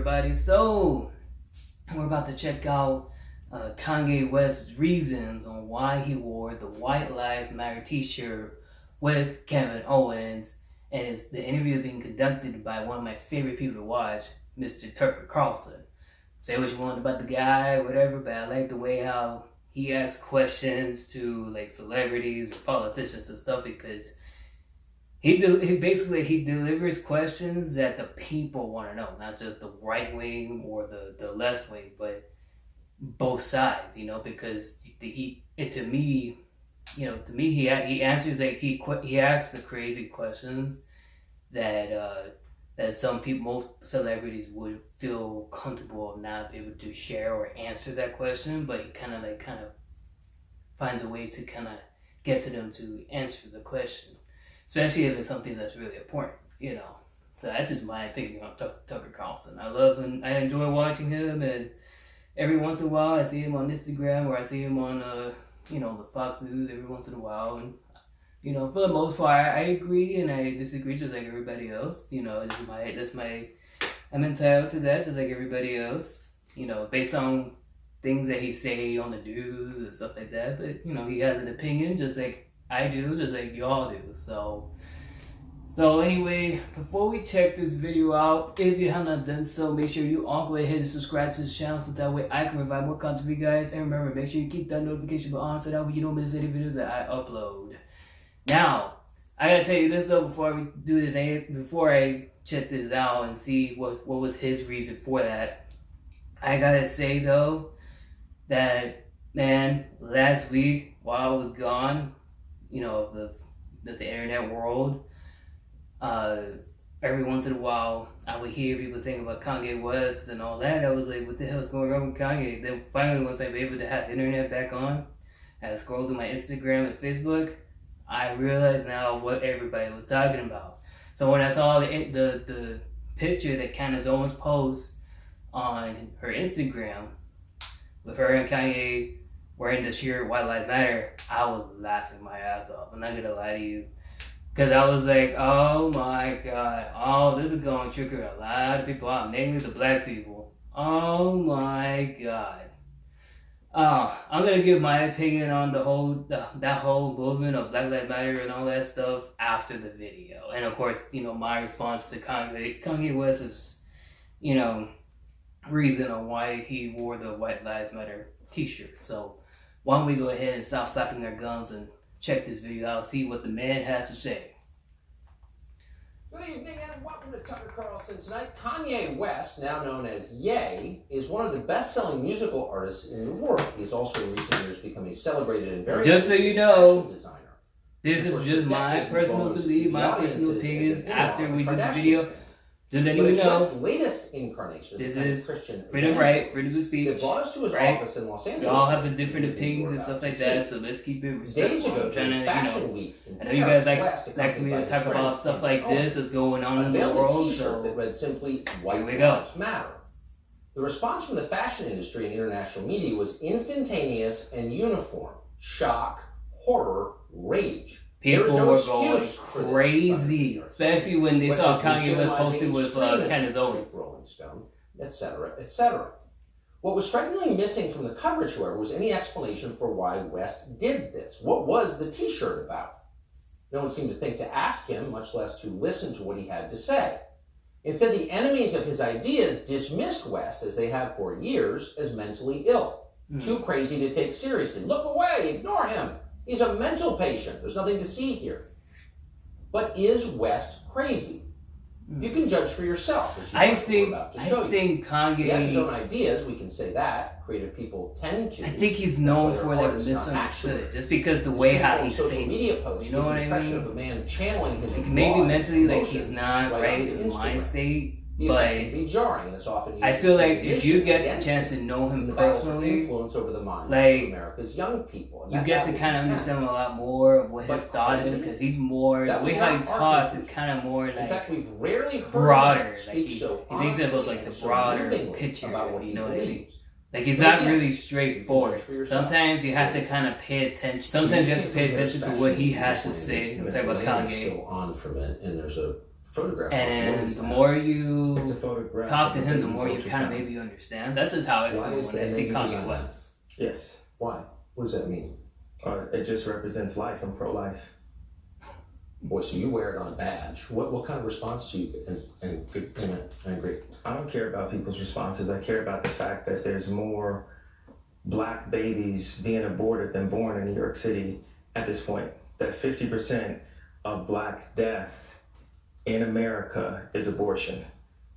everybody? So, we're about to check out Kanye West's reasons on why he wore the White Lives Matter t-shirt with Kevin Owens, and the interview is being conducted by one of my favorite people to watch, Mr. Tucker Carlson. Say what you want about the guy, whatever, but I like the way how he asks questions to like celebrities or politicians and stuff, because he delivers questions that the people want to know, not just the right wing or the left wing, but both sides. Because he answers he asks the crazy questions that some people, most celebrities would feel comfortable not be able to share or answer that question, but he kind of finds a way to kind of get to them to answer the question. Especially if it's something that's really important, So that's just my opinion on Tucker Carlson. I love him. I enjoy watching him, and every once in a while I see him on Instagram, or I see him on, the Fox News every once in a while. And, for the most part, I agree and I disagree just like everybody else. I'm entitled to that just like everybody else, based on things that he say on the news and stuff like that. But, he has an opinion just like I do, just like y'all do. So anyway, before we check this video out, if you have not done so, make sure you all go ahead and subscribe to the channel so that way I can provide more content for you guys. And remember, make sure you keep that notification bell on so that way you don't miss any videos that I upload. Now, I gotta tell you this though before I check this out and see what was his reason for that. I gotta say though that, man, last week while I was gone, the internet world, every once in a while I would hear people saying about Kanye West and all that. I was like, what the hell is going on with Kanye? Then finally, once I'm able to have internet back on, I scrolled through my Instagram and Facebook, I realized now what everybody was talking about. So when I saw the picture that Candace Owens posts on her Instagram with her and Kanye wearing the shirt White Lives Matter, I was laughing my ass off. I'm not gonna lie to you. Because I was like, oh my God, this is going to trigger a lot of people out, mainly the black people. Oh my God. I'm going to give my opinion on that whole movement of Black Lives Matter and all that stuff after the video. And of course, my response to Kanye West's, reason on why he wore the White Lives Matter t-shirt. So why don't we go ahead and stop flapping our gums and check this video out, see what the man has to say. Good evening and welcome to Tucker Carlson Tonight. Kanye West, now known as Ye, is one of the best-selling musical artists in the world. He's also in recent years become a celebrated and very just so you know, designer. This is just my personal belief, my personal opinions after we did the video. Just letting you know, latest incarnation this is freedom of speech. That brought us to his office in Los Angeles. We all have the different opinions and stuff like that, so let's keep it respectful. Days ago, during Fashion Week, I know you guys like me to talk about stuff like this that's going on in the world, so that read simply "White Lives Matter." The response from the fashion industry and international media was instantaneous and uniform: shock, horror, rage. People were going crazy, especially when they saw Kanye West posted with Candace Owens. Rolling Stone, etc., etc. What was strikingly missing from the coverage, however, was any explanation for why West did this. What was the t-shirt about? No one seemed to think to ask him, much less to listen to what he had to say. Instead, the enemies of his ideas dismissed West, as they have for years, as mentally ill. Too crazy to take seriously. Look away, ignore him. He's a mental patient. There's nothing to see here. But is West crazy? You can judge for yourself. I think Kanye... He has his own ideas, we can say that. Creative people tend to. I think he's known for that misunderstood. Just because the way how he says it. You know what I mean? Of a man channeling his maybe mentally like he's not right in mind state. But be jarring, and it's often I feel like if you get the chance to know him personally, influence over the minds like of America's young people, you get to kind of understand a lot more of what his thought is, because he's more the way how he talks is kind of more like in fact, we've rarely heard broader. Like he so thinks about like the broader picture about what he knows. Like he's not really straightforward. Sometimes you have to kind of pay attention. Sometimes you have to pay attention to what he has to say. I'm talking about Kanye. Still on from it, and there's a Photograph. And the more you It's a photograph. talk to of a him, the baby's more you kind of ultrasound. maybe understand. That's just how I feel Why when I is that see you Kanye design that? West. Yes. Why? What does that mean? It just represents life. I'm pro-life. Boy, so you wear it on a badge. What kind of response do you get? And good, I agree. I don't care about people's responses. I care about the fact that there's more black babies being aborted than born in New York City at this point. That 50% of black death in America is abortion.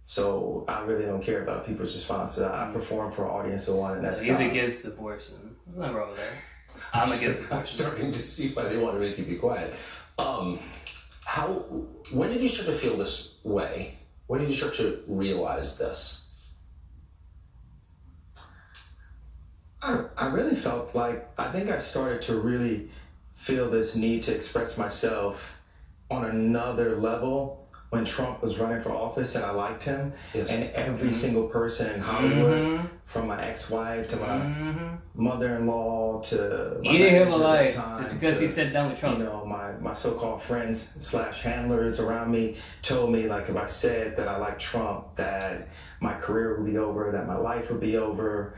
So I really don't care about people's responses. I perform for an audience of one, and that's So he's God. against abortion. There's nothing wrong with that. I'm against I'm abortion. starting to see why they want to make you be quiet. When did you start to feel this way? When did you start to realize this? I really felt like, I think I started to really feel this need to express myself on another level when Trump was running for office, and I liked him. Yes. And every single person in Hollywood, from my ex-wife to my mother-in-law to my You didn't hear my manager at life the time, just because he to, sat down with Trump. you know, my so-called friends / handlers around me told me, like, if I said that I liked Trump, that my career would be over, that my life would be over.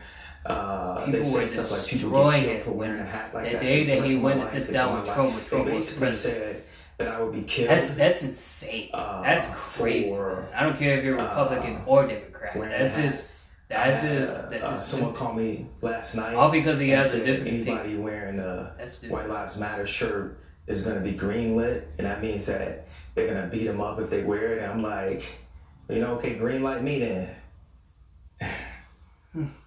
People They were say stuff like people destroying get killed it for wearing a hat like the that. day They that he threatened went my to life, sit they down threatened with my Trump life. when Trump They was the basically president. said that I would be killed. That's insane. That's crazy. Man. I don't care if you're Republican or Democrat. That's just someone called me last night. All because he and has a said different anybody opinion. wearing a That's stupid. White Lives Matter shirt is going to be greenlit, and that means that they're going to beat them up if they wear it. And I'm like, you know, okay, green light me then.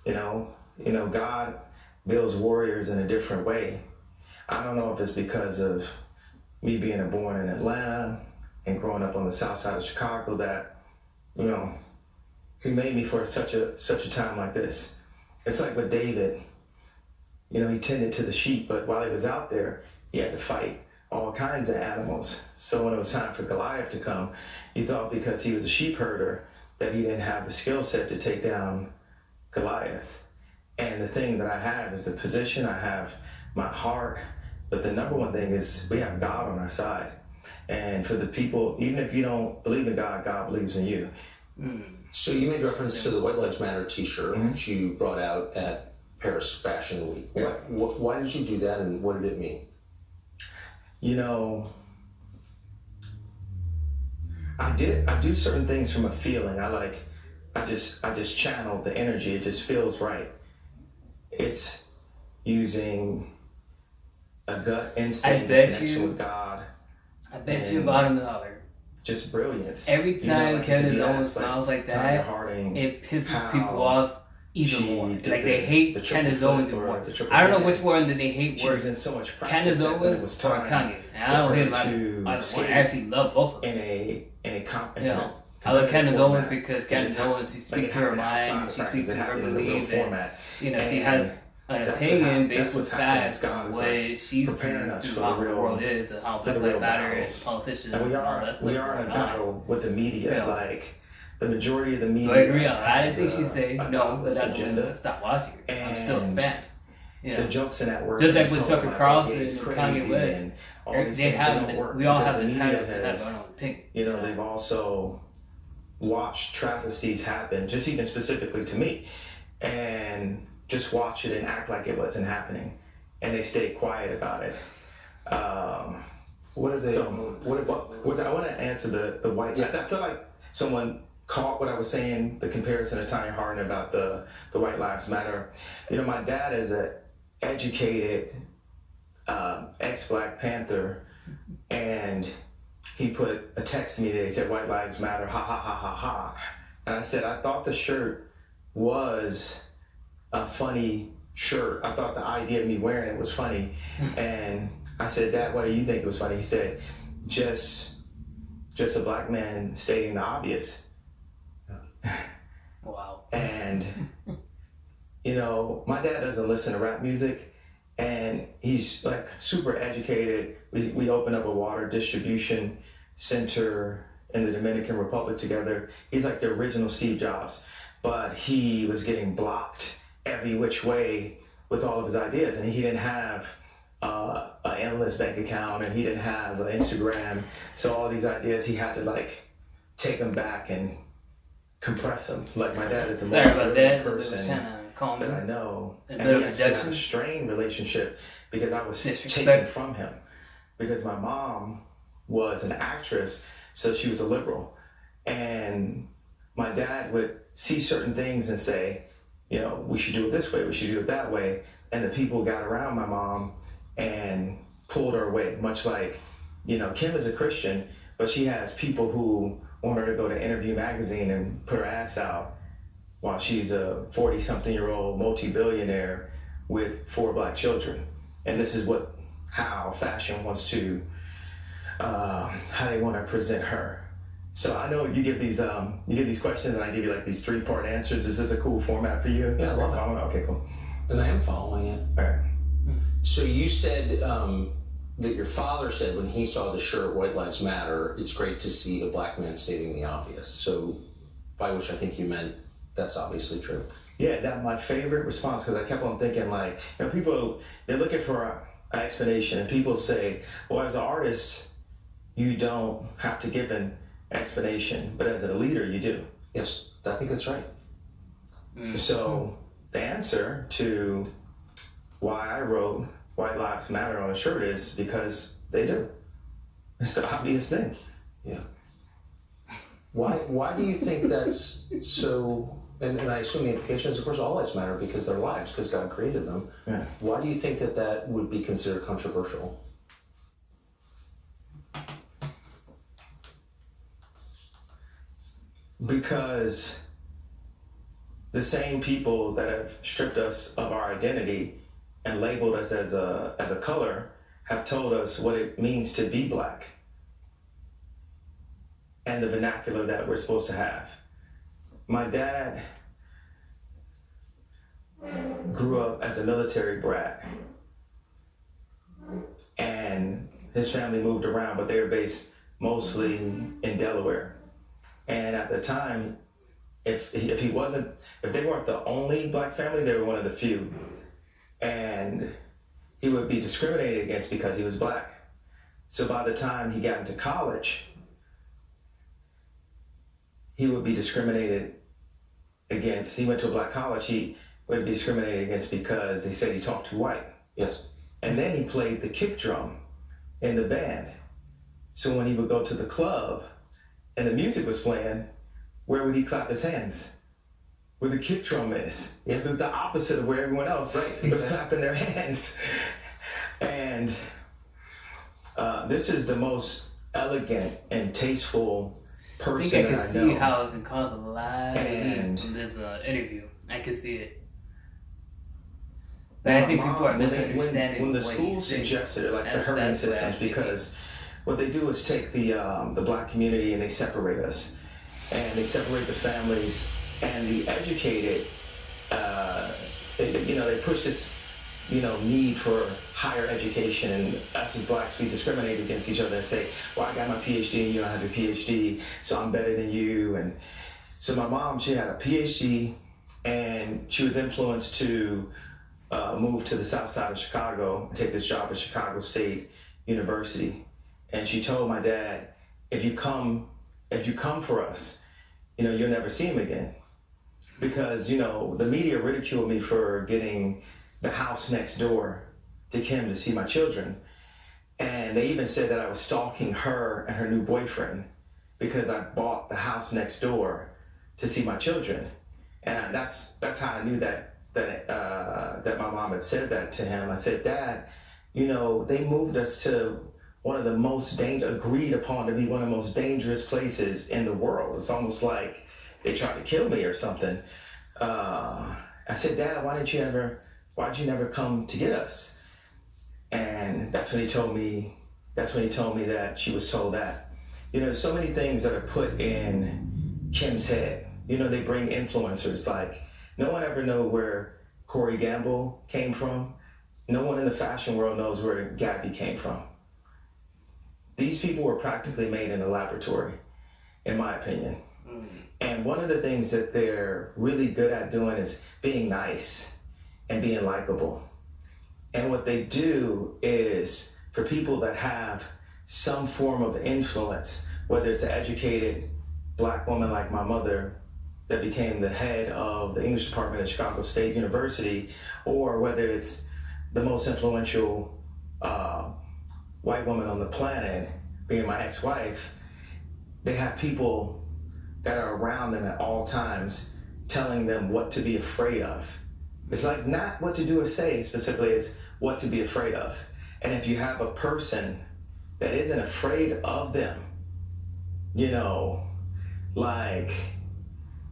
you know, God builds warriors in a different way. I don't know if it's because of me being born in Atlanta and growing up on the south side of Chicago that, you know, he made me for such a time like this. It's like with David, you know, he tended to the sheep, but while he was out there, he had to fight all kinds of animals. So when it was time for Goliath to come, he thought because he was a sheep herder that he didn't have the skill set to take down Goliath. And the thing that I have is the position, I have my heart, but the number one thing is we have God on our side. And for the people, even if you don't believe in God, God believes in you. So you made reference to the White Lives Matter T-shirt which you brought out at Paris Fashion Week. Yeah. Why did you do that, and what did it mean? You know, I do certain things from a feeling. I just channel the energy. It just feels right. It's using a gut instinct, connection with God. I bet you bottom dollar. Just brilliance. Every time like Candace if you Owens ask, smiles like Tanya that, Harding, it pisses how people off even more. she did Like they the hate triple Candace flip Owens or more. the triple I don't know stand. which one that they hate She was worse. in so much practice Candace that when it Owens was or time Kanye. And I don't for hate her about to either one. I skate actually love both of them. in a comp. You know, I love Candace Owens because Candace Owens, she like speaks it to her happened outside mind, of she practice, speaks it to her happened in the real belief, and format. you know, she And has an that's opinion that's based what's with happening. facts God on is what like she preparing us sees for how the the real- world is and how for the Black real Lives Matter and battles. politicians And and all that stuff we are in going a on. battle with the media. Yeah. Like the majority of the media. Do I agree on that? I has think she a say no, but godless that agenda. doesn't stop watching her. I'm still a And fan. You The know, jokes in that work. just like is with so, Tucker like, Carlson it's and crazy Kanye West, and all they these things, have don't work we all because have the the media title to have has- our own opinion. You know, they've also watched travesties happen, just even specifically to me, and just watch it and act like it wasn't happening, and they stay quiet about it. What have they? So, what have I want to answer the white. Yeah. I feel like someone caught what I was saying, the comparison to Tanya Harding about the White Lives Matter. You know, my dad is an educated ex-Black Panther, and he put a text to me today. He said, "White Lives Matter, ha ha ha ha ha." And I said, I thought the shirt was a funny shirt. I thought the idea of me wearing it was funny. And I said, "Dad, why do you think it was funny?" He said, just a Black man stating the obvious. Wow. And, you know, my dad doesn't listen to rap music, and he's like super educated. We opened up a water distribution center in the Dominican Republic together. He's like the original Steve Jobs, but he was getting blocked every which way with all of his ideas, and he didn't have an endless bank account, and he didn't have an Instagram. So all these ideas he had to like take them back and compress them. Like my dad is the Sorry most about brilliant that. person Trying to calm that I me. know. A And bit we of actually have a reduction. strained relationship because I was Disrespect. taken from him. Because my mom was an actress, so she was a liberal. And my dad would see certain things and say, you know, we should do it this way, we should do it that way. And the people got around my mom and pulled her away, much like, you know, Kim is a Christian, but she has people who want her to go to Interview Magazine and put her ass out while she's a 40-something-year-old multi-billionaire with 4 black children. And this is how fashion wants to, how they want to present her. So I know you give these questions and I give you like these 3-part answers. Is this a cool format for you? Yeah, I love it. Okay, cool. And I am following it. All right. So you said that your father said when he saw the shirt "White Lives Matter," it's great to see a black man stating the obvious. So, by which I think you meant that's obviously true. Yeah, that's my favorite response, because I kept on thinking, like, you know, people, they're looking for an explanation, and people say, well, as an artist, you don't have to give an explanation, but as a leader, you do. Yes, I think that's right. So the answer to why I wrote White Lives Matter on a shirt is because they do. It's the obvious thing. Yeah. Why do you think that's so? And I assume the implication is, of course, all lives matter because they're lives, because God created them. Yeah. Why do you think that would be considered controversial? Because the same people that have stripped us of our identity and labeled us as a color have told us what it means to be black and the vernacular that we're supposed to have. My dad grew up as a military brat, and his family moved around, but they were based mostly in Delaware. And at the time, if they weren't the only black family, they were one of the few. And he would be discriminated against because he was black. So by the time he got into college, he would be discriminated against. He went to a black college, he would be discriminated against because they said he talked too white. Yes. And then he played the kick drum in the band. So when he would go to the club and the music was playing, where would he clap his hands? Where the kick drum is. Yeah. It was the opposite of where everyone else was clapping their hands. And this is the most elegant and tasteful I person think I that can I see know. how it can cause a lot of And- heat from this interview. I can see it. But I think people are misunderstanding when the what school he's saying. suggested it, like the That's herding what I systems, think. because what they do is take the black community and they separate us, and they separate the families, and the educated, they push this, need for higher education, and us as blacks, we discriminate against each other and say, well, I got my PhD and you don't have a PhD, so I'm better than you. And so my mom, she had a PhD, and she was influenced to move to the south side of Chicago and take this job at Chicago State University. And she told my dad, if you come for us, you'll never see him again. Because, the media ridiculed me for getting the house next door to Kim to see my children. And they even said that I was stalking her and her new boyfriend because I bought the house next door to see my children. And that's how I knew that my mom had said that to him. I said, Dad, they moved us to one of the most agreed upon to be one of the most dangerous places in the world. It's almost like they tried to kill me or something. I said, Dad, why'd you never come to get us? And that's when he told me that she was told that. There's so many things that are put in Kim's head. They bring influencers, like no one ever know where Corey Gamble came from. No one in the fashion world knows where Gabby came from. These people were practically made in a laboratory, in my opinion. And one of the things that they're really good at doing is being nice and being likable. And what they do is, for people that have some form of influence, whether it's an educated black woman like my mother that became the head of the English department at Chicago State University, or whether it's the most influential white woman on the planet being my ex-wife, they have people that are around them at all times telling them what to be afraid of. It's like not what to do or say specifically, it's what to be afraid of. And if you have a person that isn't afraid of them, you know, like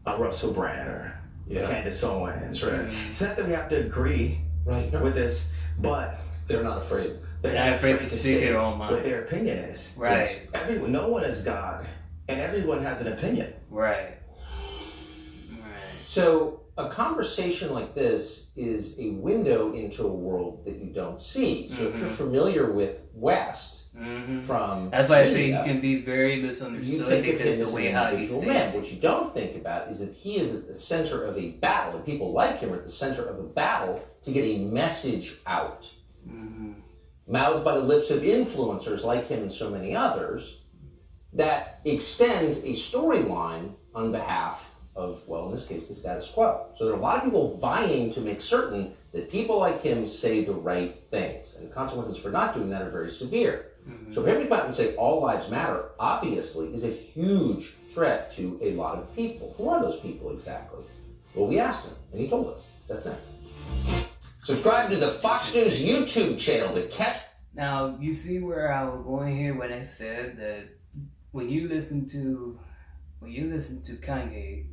a Russell Brand or Candace Owens. Right. It's not that we have to agree with this, but they're not afraid. They're not afraid to speak their own mind. What their opinion is. Right. Everyone, no one is God, and everyone has an opinion. Right. So a conversation like this is a window into a world that you don't see. So if you're familiar with West from that's why media, I say he can be very misunderstood because the way how he says it. What you don't think about is that he is at the center of a battle, and people like him are at the center of a battle to get a message out. Mouthed by the lips of influencers like him and so many others, that extends a storyline on behalf of, well, in this case, the status quo. So there are a lot of people vying to make certain that people like him say the right things. And the consequences for not doing that are very severe. So for him to come out and say all lives matter, obviously, is a huge threat to a lot of people. Who are those people exactly? Well, we asked him, and he told us. That's next. Subscribe to the Fox News YouTube channel to catch... Now, you see where I was going here when I said that when you listen to Kanye,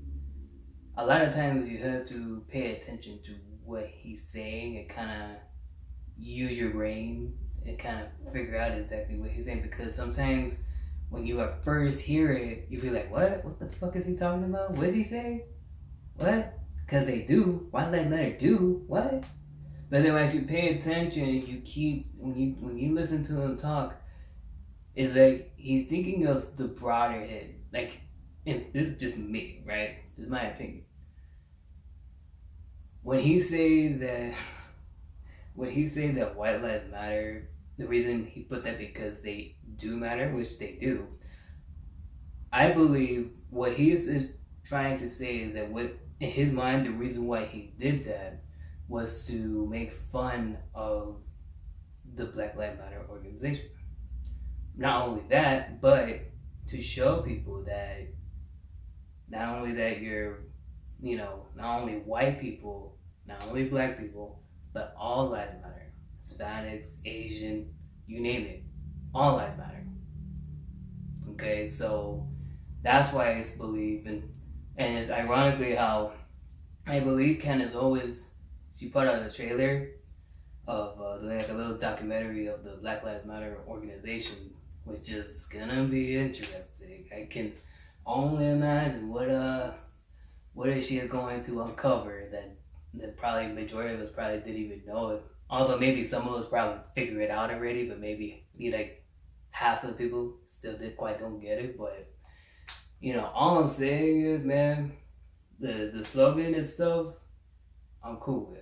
a lot of times you have to pay attention to what he's saying and kind of use your brain and kind of figure out exactly what he's saying, because sometimes when you first hear it, you be like, what the fuck is he talking about? What is he saying? What? Because they do. Why let matter do? What? But then as you pay attention, you keep, when you listen to him talk, it's like he's thinking of the broader head. Like, and this is just me, right? This is my opinion. When he say that white lives matter, the reason he put that because they do matter, which they do, I believe what he is trying to say is that what, in his mind, the reason why he did that was to make fun of the Black Lives Matter organization. Not only that, but to show people that not only that you're, not only white people, not only black people, but all lives matter. Hispanics, Asian, you name it. All lives matter. Okay, so that's why it's believed, and it's ironically how I believe Candace Owens, she put out a trailer of doing like a little documentary of the Black Lives Matter organization, which is gonna be interesting. I can only imagine what she is going to uncover that probably majority of us probably didn't even know it. Although maybe some of us probably figure it out already, but maybe like half of the people still don't get it. But all I'm saying is, man, the slogan itself, I'm cool with.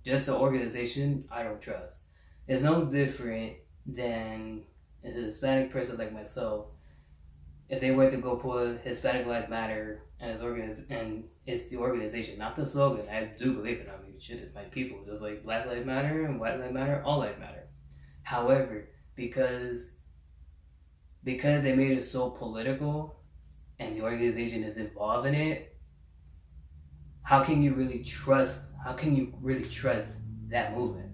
Just the organization, I don't trust. It's no different than a Hispanic person like myself. If they were to go put Hispanic Lives Matter and it's the organization, not the slogan. I do believe it. I mean, shit, it's my people. Just like Black Lives Matter and White Lives Matter, all lives matter. However, because they made it so political and the organization is involved in it, how can you really trust that movement?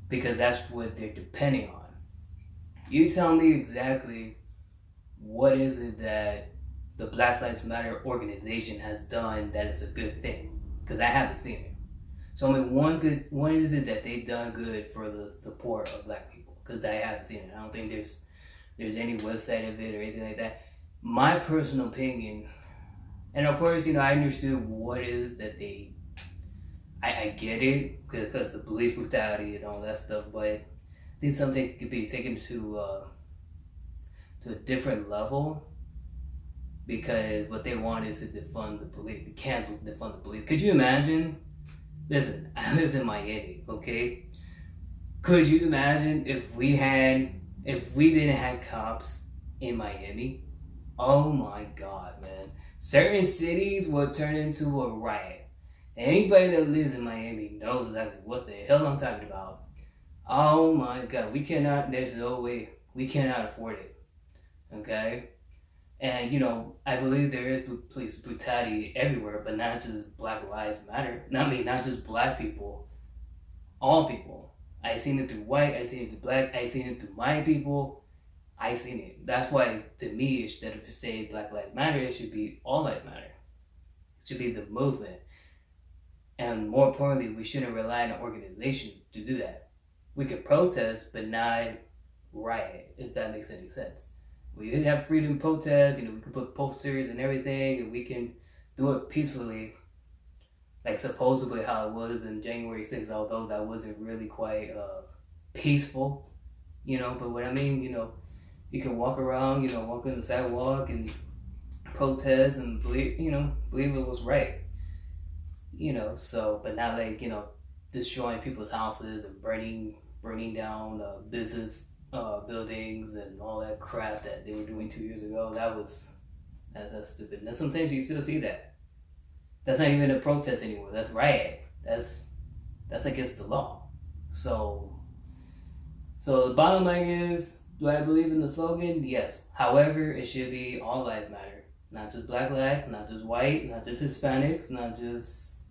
Because that's what they're depending on. You tell me exactly what is it that the Black Lives Matter organization has done that is a good thing? Because I haven't seen it. So I mean, what is it that they've done good for the support of black people? Because I haven't seen it. I don't think there's any website of it or anything like that. My personal opinion, and of course, I understood what it is that I get it because the police brutality and all that stuff, but I think something could be taken to a different level, because what they want is to defund the police. They can't defund the police. Could you imagine? Listen, I lived in Miami, okay? Could you imagine if we didn't have cops in Miami? Oh my God, man. Certain cities will turn into a riot. Anybody that lives in Miami knows exactly what the hell I'm talking about. Oh my God, we cannot, there's no way, we cannot afford it. Okay? And, I believe there is police brutality everywhere, but not just Black Lives Matter. Not just black people, all people. I seen it through white, I seen it through black, I seen it through my people, I seen it. That's why, to me, instead of saying Black Lives Matter, it should be All Lives Matter. It should be the movement. And more importantly, we shouldn't rely on an organization to do that. We can protest, but not riot, if that makes any sense. We have freedom protests, we can put posters and everything, and we can do it peacefully, like supposedly how it was in January 6th, although that wasn't really quite peaceful, but what I mean, you can walk around, walk on the sidewalk and protest and believe it was right, so, but not like, destroying people's houses and burning down business buildings and all that crap that they were doing 2 years ago. That's stupid. And sometimes you still see that. That's not even a protest anymore. That's riot. That's against the law. So the bottom line is, do I believe in the slogan? Yes. However, it should be all lives matter. Not just black lives, not just white, not just Hispanics, not just,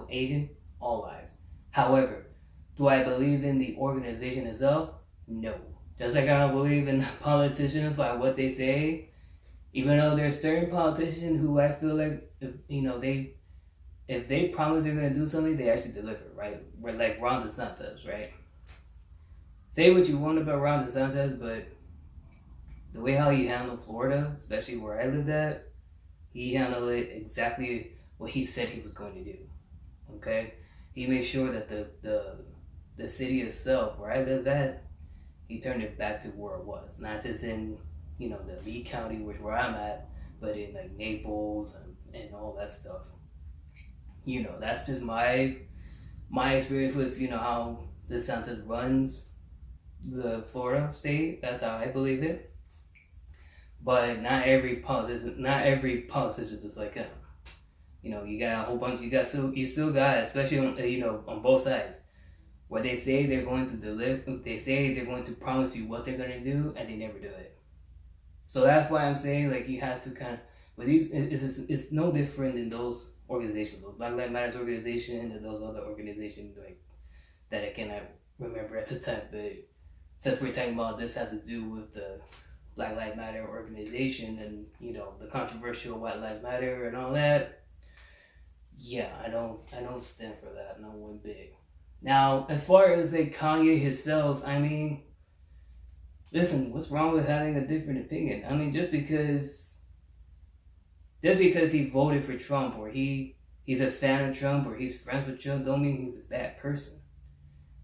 Asian, all lives. However, do I believe in the organization itself? No. Just like I don't believe in politicians by what they say, even though there's certain politicians who I feel like, if they promise they're going to do something, they actually deliver, right? We're like Ron DeSantis, right? Say what you want about Ron DeSantis, but the way how he handled Florida, especially where I lived at, he handled it exactly what he said he was going to do, okay? He made sure that the city itself, where I live at, he turned it back to where it was. Not just in, the Lee County, which where I'm at, but in like Naples and all that stuff. That's just my experience with, how DeSantis runs the Florida state. That's how I believe it. But not every politician is like him. You got a whole bunch, you still got, especially on both sides, where they say they're going to deliver, they say they're going to promise you what they're going to do, and they never do it. So that's why I'm saying, like, you have to kind of, with these, it's no different than those organizations, those Black Lives Matter organization and those other organizations, like, that I cannot remember at the time, but since we're talking about this has to do with the Black Lives Matter organization and, the controversial White Lives Matter and all that, yeah, I don't stand for that, not one bit. Now, as far as like Kanye himself, listen, what's wrong with having a different opinion? Just because he voted for Trump, or he's a fan of Trump, or he's friends with Trump, don't mean he's a bad person.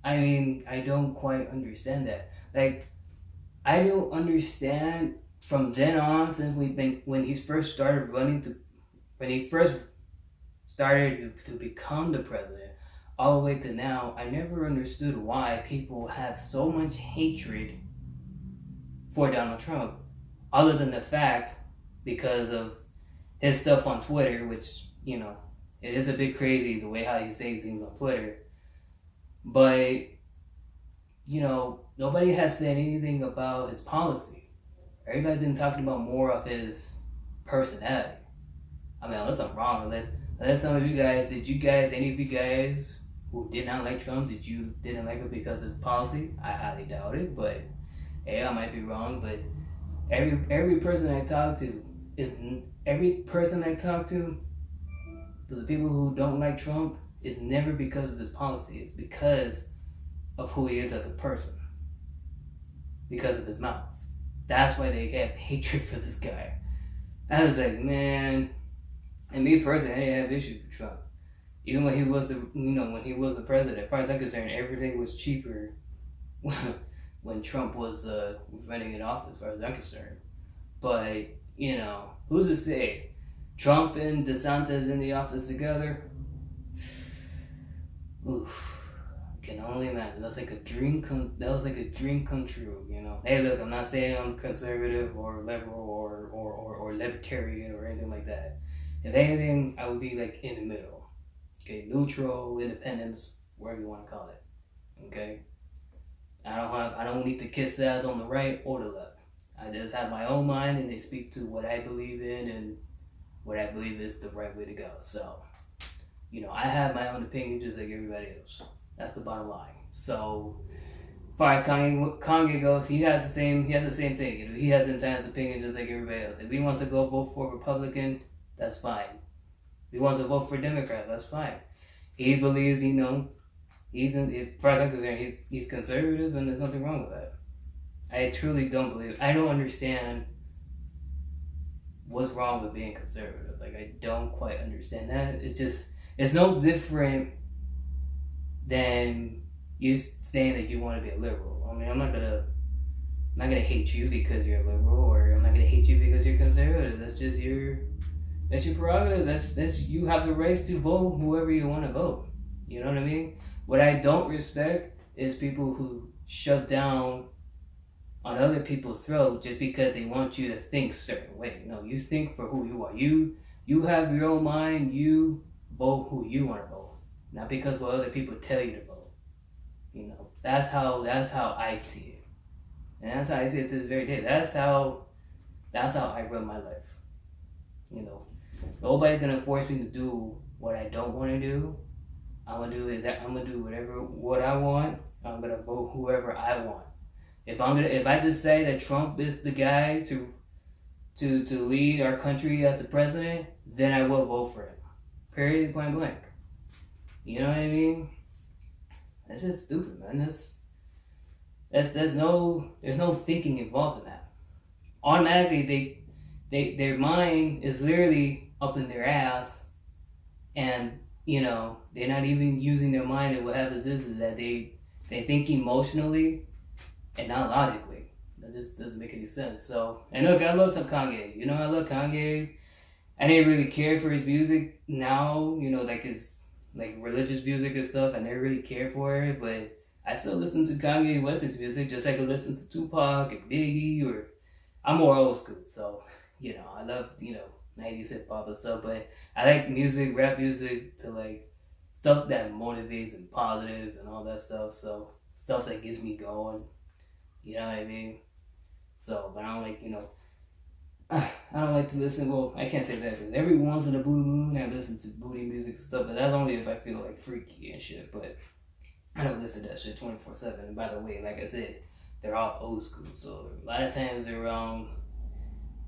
I don't quite understand that. Like, I don't understand from then on, since when he first started to become the president, all the way to now, I never understood why people have so much hatred for Donald Trump, other than the fact because of his stuff on Twitter, which, it is a bit crazy the way how he says things on Twitter. But, nobody has said anything about his policy. Everybody's been talking about more of his personality. Unless I'm wrong, unless some of you guys, any of you guys who did not like Trump, didn't like him because of his policy? I highly doubt it, but hey, I might be wrong. But every person I talk to, to the people who don't like Trump, is never because of his policy. It's because of who he is as a person. Because of his mouth. That's why they have hatred for this guy. I was like, man, and me personally, I didn't have issues with Trump. Even when he was the president, as far as I'm concerned, everything was cheaper when Trump was running in office, as far as I'm concerned. But, who's to say? Trump and DeSantis in the office together? Oof. can only imagine. That was like a dream come true, you know. Hey, look, I'm not saying I'm conservative or liberal or libertarian or anything like that. If anything, I would be like in the middle. Okay, neutral, independence, whatever you want to call it. Okay, I don't need to kiss ass on the right or the left. I just have my own mind, and they speak to what I believe in and what I believe is the right way to go. So, you know, I have my own opinion just like everybody else. That's the bottom line. So, as far as Kanye goes, he has the same thing. You know, he has intense opinion just like everybody else. If he wants to go vote for Republican, that's fine. If he wants to vote for Democrat, that's fine. He believes, you know, as far as I'm concerned, he's conservative, and there's nothing wrong with that. I truly don't believe. I don't understand what's wrong with being conservative. Like, I don't quite understand that. It's no different than you saying that you want to be a liberal. I mean, I'm not gonna hate you because you're a liberal, or I'm not gonna hate you because you're conservative. That's your prerogative. That's you have the right to vote whoever you want to vote. You know what I mean? What I don't respect is people who shut down on other people's throat just because they want you to think certain way. No, you think for who you are. You have your own mind. You vote who you want to vote, not because what other people tell you to vote. You know, that's how I see it, and that's how I see it to this very day. That's how I run my life. You know, nobody's gonna force me to do what I don't want to do. I'm gonna do what I want. I'm gonna vote whoever I want. If I just say that Trump is the guy to lead our country as the president, then I will vote for him. Period, point blank. You know what I mean? That's just stupid, man. There's no thinking involved in that. Automatically, their mind is literally up in their ass, and you know they're not even using their mind. And what happens is that they think emotionally and not logically. That just doesn't make any sense. So, and look, I love some Kanye. You know, I love Kanye. I didn't really care for his music now. You know, like his religious music and stuff. I never really cared for it, but I still listen to Kanye West's music just like I listen to Tupac and Biggie. Or I'm more old school, so you know I love 90s hip hop and stuff. But I like music, rap music, to like stuff that motivates and positive and all that stuff. So stuff that gets me going. You know what I mean? So, but I don't like, I don't like to listen. Well, I can't say that. Every once in a blue moon, I listen to booty music and stuff, but that's only if I feel like freaky and shit. But I don't listen to that shit 24/7. And by the way, like I said, they're all old school. So a lot of times they're around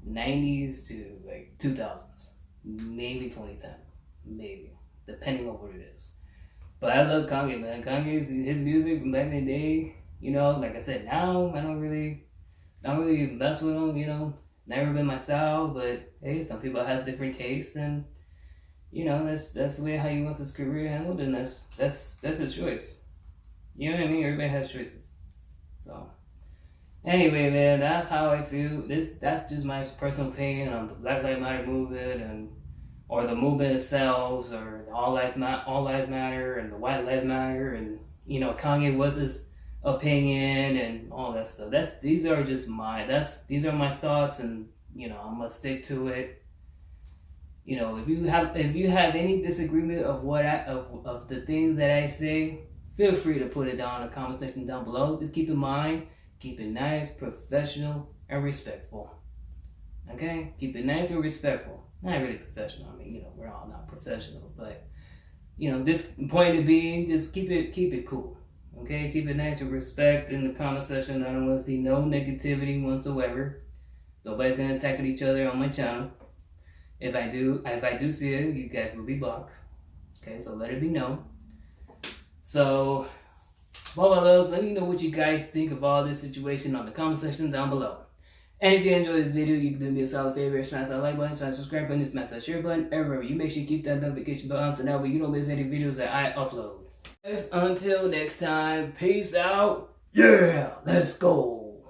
90s to like 2000s, maybe 2010, maybe, depending on what it is. But I love Kanye, man. His music from back in the day. You know, like I said, now I don't really mess with him. You know, never been my style, but hey, some people has different tastes, and you know that's the way how he wants his career handled, and that's his choice. You know what I mean? Everybody has choices. So anyway, man, that's how I feel. That's just my personal opinion on the Black Lives Matter movement, or the movement itself, or the All Lives Matter, and the White Lives Matter, and Kanye West's opinion and all that stuff. These are my thoughts, and I'm gonna stick to it. If you have any disagreement of of the things that I say, feel free to put it down in the comment section down below. Just keep in mind, keep it nice, professional, and respectful. Okay? Keep it nice and respectful. Not really professional. I mean, we're all not professional, but this point to be, just keep it cool. Okay, keep it nice and respect in the comment section. I don't want to see no negativity whatsoever. Nobody's gonna attack each other on my channel. If I do see it, you guys will be blocked. Okay, so let it be known. So, well, my loves, let me know what you guys think of all this situation on the comment section down below. And if you enjoyed this video, you can do me a solid favor, smash that like button, smash that subscribe button, smash that share button. And remember, you make sure you keep that notification bell on so that way you don't miss any videos that I upload. Until next time, peace out. Yeah, let's go.